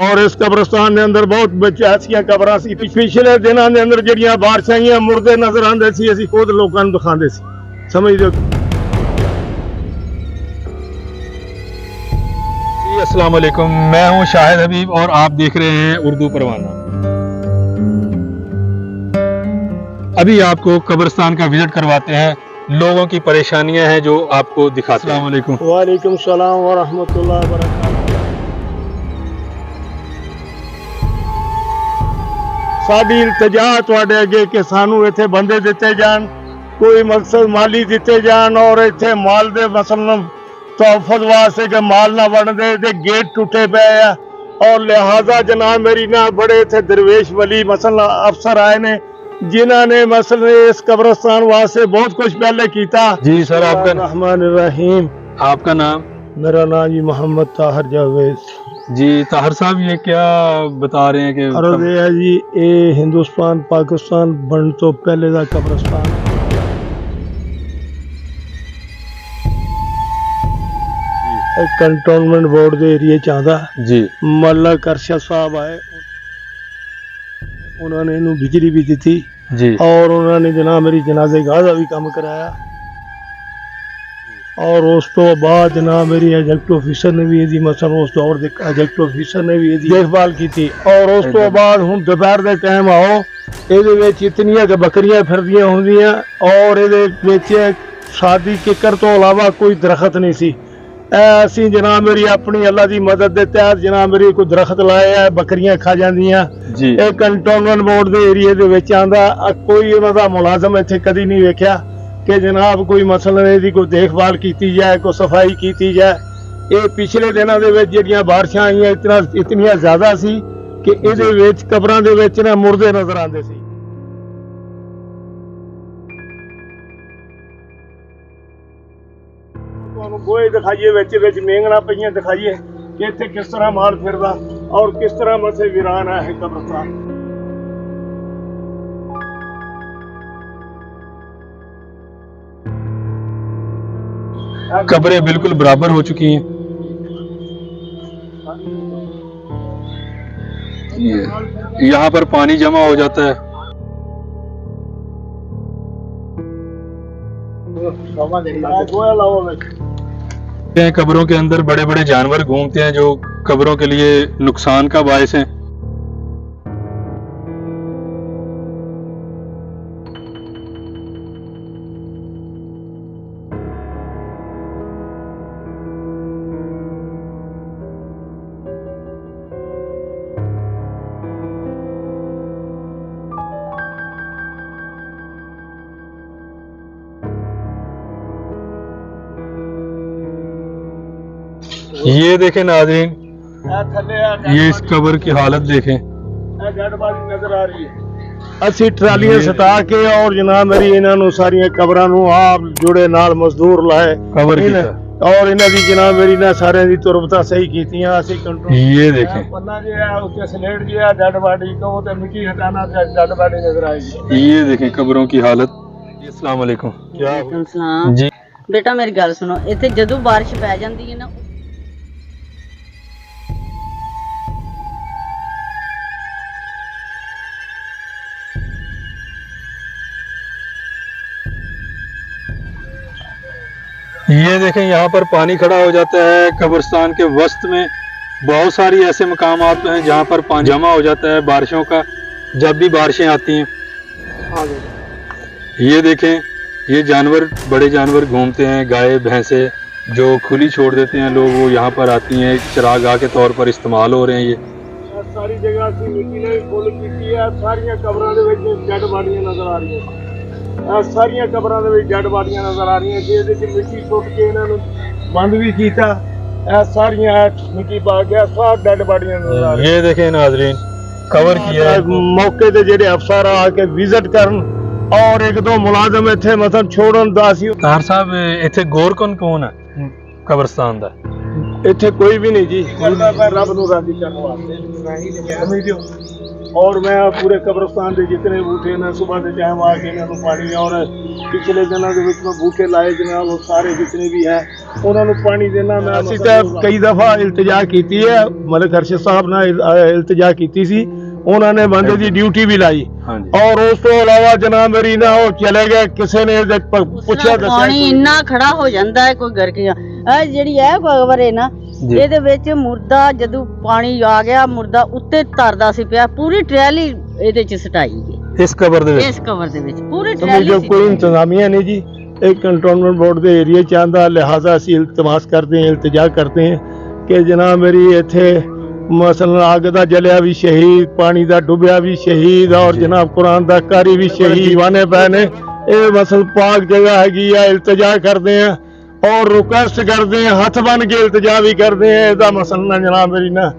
और इस कब्रिस्तान के अंदर बहुत ऐसिया कब्रां सी पिछले दिनों के अंदर जिहड़ियां बारिशां आईयां मुर्दे नजर आंदे सी असीं खुद लोकां नूं दिखांदे सी समझदे हो। जी अस्सलाम वालेकुम, मैं हूं शाहिद हबीब और आप देख रहे हैं उर्दू परवाना। अभी आपको कब्रिस्तान का विजिट करवाते हैं, लोगों की परेशानियां हैं जो आपको दिखाते हैं। अस्सलाम वालेकुम। वालेकुम सलाम व रहमतुल्लाहि व बरकातहू। साडी इल्तिजा तुहाडे अगे कि सानू इत्थे बंदे दिते जान, कोई मकसद माली दिते जान और इत्थे माल दे मसलन तोहफत वास्ते के माल ना बनदे ते गेट टुटे पे है और लिहाजा जनाब मेरी ना बड़े इत्थे दरवेश वली मसलन अफसर आए ने जिन्हों ने मसलन इस कब्रिस्तान वास्ते बहुत कुछ पहले किया। जी सर, आपका रहमान रहीम। आपका नाम? मेरा नाम जी मोहम्मद ताहिर जावेद। जी ताहिर साहब, ये क्या बता रहे हैं कि अर्ज़ है जी ये हिंदुस्तान पाकिस्तान बन तो पहले का कब्रिस्तान कंटोनमेंट बोर्ड के एरिए च आंदा जी। मलक अरशद साहब आए, उन्होंने इनू बिजली भी दी जी और उन्होंने जनाब मेरी जनाजे गाह का भी काम कराया और उस तो बाद जनाब मेरी एजेक्ट ऑफिसर ने भी यदि मसलन उस दौर के एजेक्ट ऑफिसर ने भी यदि देखभाल की थी और उस तो बाद हुण दोपहर के टाइम आओ ये इतनिया के बकरियां फिरदियां होंदियां और ये शादी किकर तो अलावा कोई दरख्त नहीं सी। असी जनाब मेरी अपनी अल्लाह की मदद के तहत जनाब मेरी कोई दरख्त लाए है, बकरियां खा जांदियां। ये कंटोनमेंट बोर्ड के एरिए दे विच आंदा, कोई उन्हां दा मुलाजम इत्थे कदी नहीं वेख्या कि जनाब कोई मसलन इसकी कोई देखभाल की जाए, कोई सफाई की जाए। ये पिछले दिनों के जिहड़ियां बारिशां आईयां इतनियां ज़्यादा सी कि इहदे विच कबरां दे विच ना मुर्दे नजर आंदे सी। गोए दिखाइए विच मेंगना पईयां दिखाइए कि इत्थे किस तरह माल फिरदा और किस तरह मसे वीरान है कब्रिस्तान। कब्रें बिल्कुल बराबर हो चुकी हैं। यहाँ पर पानी जमा हो जाता है। कब्रों के अंदर बड़े बड़े जानवर घूमते हैं जो कब्रों के लिए नुकसान का बायस हैं। ये देखें नाज़रीन, ये इस कब्र की हालत देखें। नजर आ रही है। असी ट्रालियां सटा के और जनाब मेरी इन्होंने सारिया कब्रां नूं आप जुड़े नाल मजदूर लाए कब्र की और इन्हां दी जनाब मेरी ना सारे दी तुरबता सही कीतियां। असी कंट्रोल ये देखें, पन्ना जो है उसके स्लेट जो है डेड बॉडी को ते मिट्टी हटाना ते डेड बॉडी नजर आएगी। ये देखें कब्रों की हालत। अस्सलाम वालेकुम। वालेकुम सलाम जी बेटा, मेरी गल सुनो, इत्थे जदों बारिश पै जांदी है ना ये देखें, यहाँ पर पानी खड़ा हो जाता है। कब्रिस्तान के वस्त में बहुत सारी ऐसे मकामात हैं जहाँ पर पानी जमा हो जाता है बारिशों का, जब भी बारिशें आती हैं। ये देखें, ये जानवर, बड़े जानवर घूमते हैं, गाय भैंसे जो खुली छोड़ देते हैं लोग, वो यहाँ पर आती हैं, चरागाह के तौर पर इस्तेमाल हो रहे हैं। ये सारी जगह से मिट्टी ने फुल की है, सारिया कब्रां दे विच डेड बॉडियां नजर आ रही हैं। सारिया कब्रां दे विच डेड बॉडियां नजर आ रही हैं। जिहदे च मिट्टी सुट के इन्हां नूं बंद भी कीता, सारिया मिट्टी पा के सब डेड बॉडियां नजर आ रही हैं। ये देखें नाज़रीन, कवर किया है। मौके ते जेडे अफसर आके विजिट करन और एक दो मुलाजम इत्थे मतलब छोड़न दा सी। तार साहब, इत्थे गौर कौन है कब्रिस्तान दा? इत्थे कोई भी नहीं जी, रब नूं राजी करन वास्ते। और मैं पूरे कब्रिस्तान के जितने बूटे ने सुबह के टाइम आके इन्होंने पानी, और पिछले दिनों के विच मैं बूटे लाए जनाब वो सारे जितने भी है उन्होंने पानी देना। मैं ਅਸੀਂ ਤਾਂ कई दफा इल्तिजा की है, मलिक अरशद साहब ने इल्तिजा की सी, उन्होंने बंदे की ड्यूटी भी लाई, और उस तो इलावा जनाब मेरी ना वो चले गए, किसी ने पूछा ਪਾਣੀ ਇੰਨਾ ਖੜਾ ਹੋ ਜਾਂਦਾ ਹੈ ਕੋਈ ਗਰਕ ਜਿਹੜੀ ਹੈ ਖਬਰ ਹੈ ਨਾ ਇਹਦੇ ਵਿੱਚ ਮੁਰਦਾ ਜਦੋਂ ਪਾਣੀ ਆ ਗਿਆ ਮੁਰਦਾ ਉੱਤੇ ਤਰਦਾ ਸੀ ਪਿਆ, ਪੂਰੀ ਟਰੈਲੀ ਇਹਦੇ ਚ ਸਟਾਈ ਗਈ ਇਸ ਕਬਰ ਦੇ ਵਿੱਚ। ਇਸ ਕਬਰ ਦੇ ਵਿੱਚ ਪੂਰੀ जो ਟਰੈਲੀ कोई इंतजामिया नहीं जी, एक कंटोनमेंट बोर्ड के एरिया च आंदा, लिहाजा असी इल्तमास करते हैं, इल्तिजा करते हैं कि जनाब मेरी इत्थे मसलन अग दा जलिया भी शहीद, पानी दा डुबिया भी शहीद, और जनाब कुरान दा कारी भी शहीद दीवाने पै ने, ये मसल पाक जगह हैगी है। इल्तिजा करते हैं और रिक्वेस्ट करते हैं, हथ बन के इल्तिजा भी करते हैं, इसदा मसला जनाब मेरी ना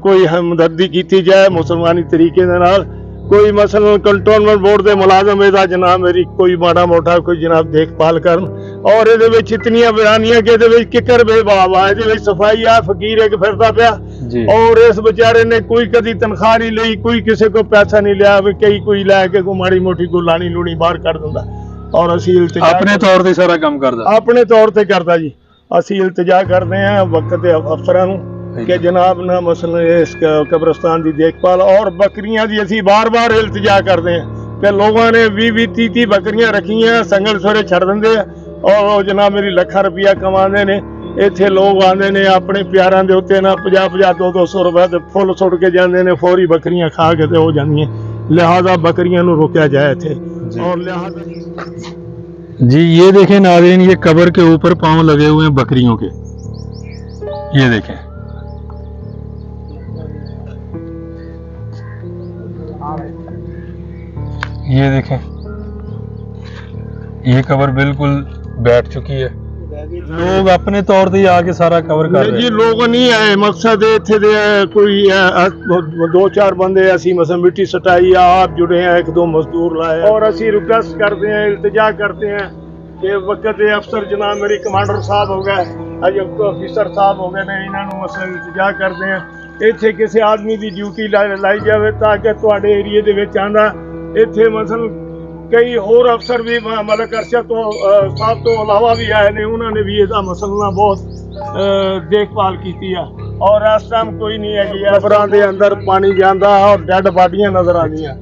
कोई हमदर्दी की जाए मुसलमानी तरीके दे नाल। कोई मसलन कंटोनमेंट बोर्ड के मुलाजम ਇਹਦਾ जनाब मेरी कोई माड़ा मोटा कोई जनाब देखभाल करन, और ਇਹਦੇ ਵਿੱਚ इतनियां बयानियां कि ਇਹਦੇ ਵਿੱਚ किकर बेबाब आ, ਇਹਦੇ ਵਿੱਚ सफाई आ फकीर एक फिरदा पिया, और इस बेचारे ने कोई कदी तनख्वाह नहीं ली, कोई किसी को पैसा नहीं लिया, कई कोई लैके कोई माड़ी मोटी कोई लानी लूनी बाहर कर दिंदा, और असी इल्तिजा अपने तौर ते सारा काम करदा, अपने तौर ते करदा जी। असी इल्तिजा करते हैं वक्त दे अफसरां नूं कि जनाब ना मसलन इस कब्रिस्तान की देखभाल, और बकरियां दी असी बार बार इल्तिजा करते हैं कि लोगों ने 20-30 बकरियां रखी हैं, संगल सवेरे छड़ देंगे, और वो जनाब मेरी लाखां रुपया कमाते ने। इत्थे लोग आते ने अपने प्यारां दे उत्ते ना 50-50 200 रुपए दे फुल सुट के जाते ने, फौरी बकरियां खा के ते हो जांदियां, लिहाजा बकरियां नूं रोकिया जाए इत्थे। और लिहाजा जी ये देखें नाज़रीन, ये कब्र के ऊपर पांव लगे हुए हैं बकरियों के, ये देखें। ये देखें, ये कब्र बिल्कुल बैठ चुकी है। लोग अपने तौर से आके सारा कवर कर रहे हैं जी, लोग नहीं आए, मकसद इत्थे दे कोई 2-4 बंदे असी मसलन मिट्टी सटाई, आप जुड़े हैं, 1-2 मजदूर लाए, और असी रिक्वेस्ट करते हैं, इल्तिजा करते हैं कि वक्त दे अफसर जनाब मेरी कमांडर साहब हो गए, ऑफिसर साहब हो गए ने, इन्होंने मसलन इल्तिजा करते हैं इत्थे किसी आदमी की ड्यूटी लाई जाए, ताकि तुहाडे एरिए दे विच आंदा इत्थे मसलन कई होर अफसर भी मलिक अरशद तो साहब तो अलावा भी आए ने, उन्होंने भी इसका मसला बहुत देखभाल की है, और इस टाइम कोई नहीं है कबरां दे अंदर पानी जांदा और डेड बाडियां नजर आदियां।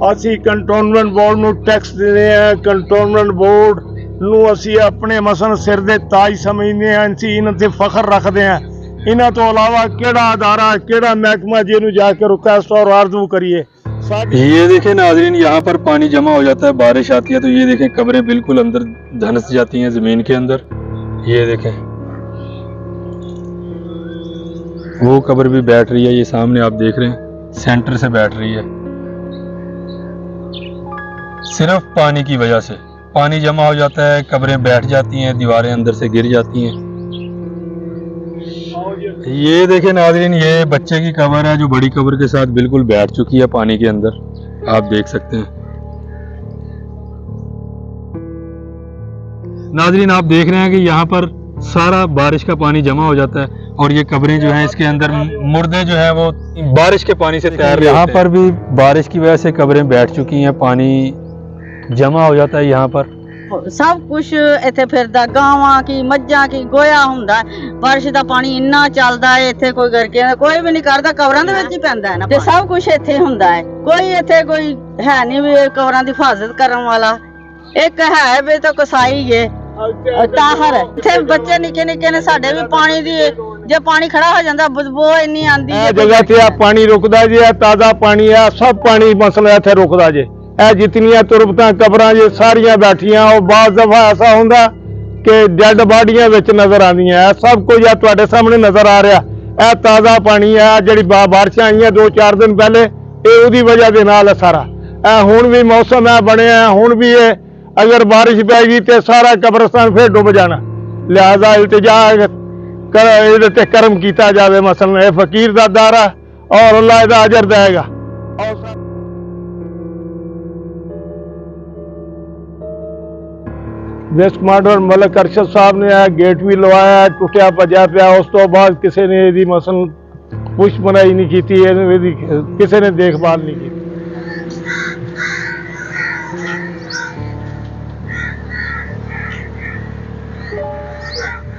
असी कंटोनमेंट बोर्ड नूं टैक्स देने हैं, कंटोनमेंट बोर्ड नूं असी अपने मसलन सिर दे ताज समझते हैं, असी इन्हां ते फखर रखते हैं। इन्हां तो अलावा केड़ा अदारा केड़ा महकमा जिन्हों जाके रिक्वेस्ट और आरजू करिए। ये देखें नाजरीन, यहाँ पर पानी जमा हो जाता है, बारिश आती है तो ये देखें कब्रें बिल्कुल अंदर धंस जाती हैं जमीन के अंदर। ये देखें वो कब्र भी बैठ रही है, ये सामने आप देख रहे हैं सेंटर से बैठ रही है, सिर्फ पानी की वजह से पानी जमा हो जाता है, कब्रें बैठ जाती हैं, दीवारें अंदर से गिर जाती हैं। ये देखें नाज़रीन, ये बच्चे की कब्र है जो बड़ी कब्र के साथ बिल्कुल बैठ चुकी है पानी के अंदर, आप देख सकते हैं। नाज़रीन आप देख रहे हैं कि यहाँ पर सारा बारिश का पानी जमा हो जाता है, और ये कब्रें जो हैं इसके अंदर मुर्दे जो हैं वो बारिश के पानी से तैर रहे हैं। यहाँ पर भी बारिश की वजह से कब्रें बैठ चुकी हैं, पानी जमा हो जाता है यहाँ पर। सब कुछ इत्थे फिरदा, गावां की मज्जां की गोया हुंदा, बारिश दा पानी इन्ना चलदा है, इत्थे कोई करके कोई भी नहीं करदा, कबरां दे विच ही पैंदा है ना, ते सब कुछ इत्थे हुंदा है। कोई इत्थे कोई है नहीं भी कबरां दी हिफाजत करन वाला, एक है भी तो कसाई है ताहर। इत्थे बच्चे निक्के निक्के ने, साडे भी पानी दी जे पानी खड़ा हो जांदा बदबू इन्नी आंदी है। जगह ते पानी रुकदा जी, ताजा पानी है, सब पानी मसला इत्थे रुकदा जी। जितनियां तुरबतां कबरां जे सारियां बैठियां, और बाज़ दफा ऐसा हुंदा कि डेड बाडियां विच नजर आंदियां। सब कुछ तुहाडे सामने नजर आ रहा, यह ताज़ा पानी है, जिहड़ी बारिशां आईयां 2-4 दिन पहले, ये उहदी वजह दे नाल सारा हुण भी मौसम है बनिया, हुण भी ये अगर बारिश पैगी तो सारा कब्रिस्तान फिर डुब जाना। लिहाजा इल्तिजा कर करम किया जाए, मसलन ये फकीर दा दारा, और अल्लाह इहदा अजर देगा। वेस्ट कमांडर मलिक अरशद साहब ने गेट भी लवाया, टुटिया भजा पिया, उस तो बाद किसी ने यदि मसलन पुश बनाई नहीं की, किसी ने देखभाल नहीं की।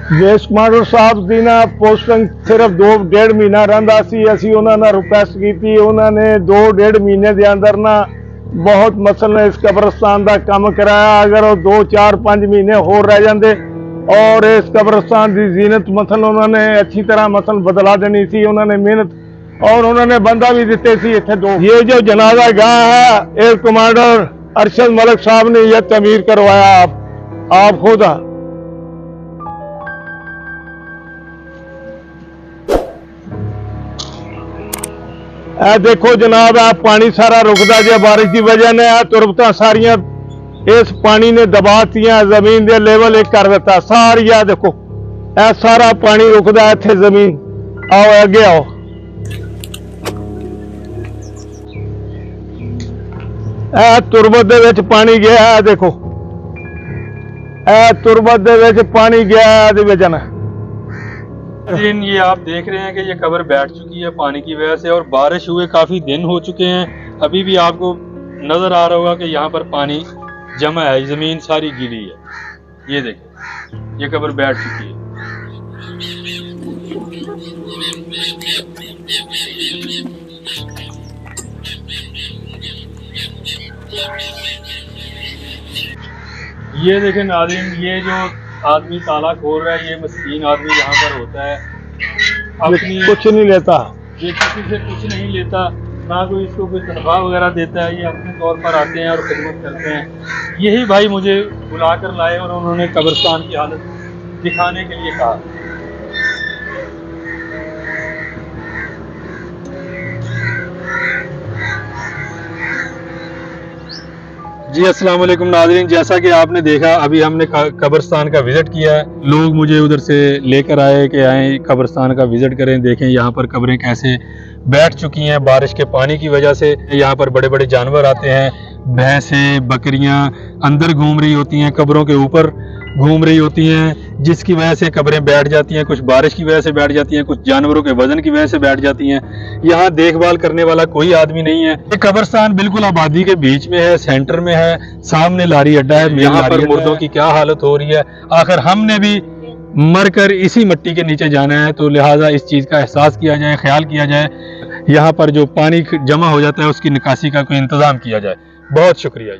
देश कमांडर साहब दी ना पोस्टिंग सिर्फ 2-1.5 महीना रहा सी। असी उन्होंने रिक्वेस्ट की, उन्होंने 2-1.5 महीने के अंदर ना बहुत मसल इस कब्रस्तान का काम कराया। अगर वो 2-4-5 महीने होर रह जाते और इस कब्रस्तान की जीनत मसल उन्होंने अच्छी तरह मसल बदला देनी थी। उन्होंने मेहनत और उन्होंने बंदा भी दिते सी इतने 2। ये जो जनाजा गाह है एयर कमांडर अरशद मलिक साहब ने यह तमीर करवाया। आप खुद देखो जनाब, आ पानी सारा रुकदा जे बारिश की वजह ने आ तुरबतां सारियां इस पानी ने दबातियां, जमीन दे लेवल एक कर दिता सारी। आ देखो ए सारा पानी रुकदा इत्थे जमीन। आओ अगे आओ, ए तुरबत दे विच पानी गया है। देखो ए तुरबत दे विच पानी गया है दी वजह ना। ये आप देख रहे हैं कि ये कब्र बैठ चुकी है पानी की वजह से, और बारिश हुए काफी दिन हो चुके हैं। अभी भी आपको नजर आ रहा होगा कि यहाँ पर पानी जमा है, जमीन सारी गीली है। ये देखिए ये कब्र बैठ चुकी है। ये देखें नाज़रीन, ये जो आदमी ताला खोल रहा है, ये मस्कीन आदमी यहाँ पर होता है, अपनी कुछ नहीं लेता, ये किसी से कुछ नहीं लेता, ना कोई इसको कोई तनख्वाह वगैरह देता है। ये अपने तौर पर आते हैं और खिदमत करते हैं। यही भाई मुझे बुलाकर लाए और उन्होंने कब्रिस्तान की हालत दिखाने के लिए कहा। जी अस्सलाम वालेकुम नाज़रीन, जैसा कि आपने देखा अभी हमने कब्रिस्तान का विज़िट किया है। लोग मुझे उधर से लेकर आए कि आए कब्रिस्तान का विज़िट करें, देखें यहाँ पर कब्रें कैसे बैठ चुकी हैं बारिश के पानी की वजह से। यहाँ पर बड़े बड़े जानवर आते हैं, भैंसें बकरियाँ अंदर घूम रही होती हैं, कब्रों के ऊपर घूम रही होती हैं, जिसकी वजह से कब्रें बैठ जाती हैं। कुछ बारिश की वजह से बैठ जाती हैं, कुछ जानवरों के वजन की वजह से बैठ जाती हैं। यहाँ देखभाल करने वाला कोई आदमी नहीं है। ये कब्रिस्तान बिल्कुल आबादी के बीच में है, सेंटर में है, सामने लारी अड्डा है। यहाँ पर मुर्दों की क्या हालत हो रही है, आखिर हमने भी मरकर इसी मिट्टी के नीचे जाना है, तो लिहाजा इस चीज़ का एहसास किया जाए, ख्याल किया जाए, यहाँ पर जो पानी जमा हो जाता है उसकी निकासी का कोई इंतज़ाम किया जाए। बहुत शुक्रिया।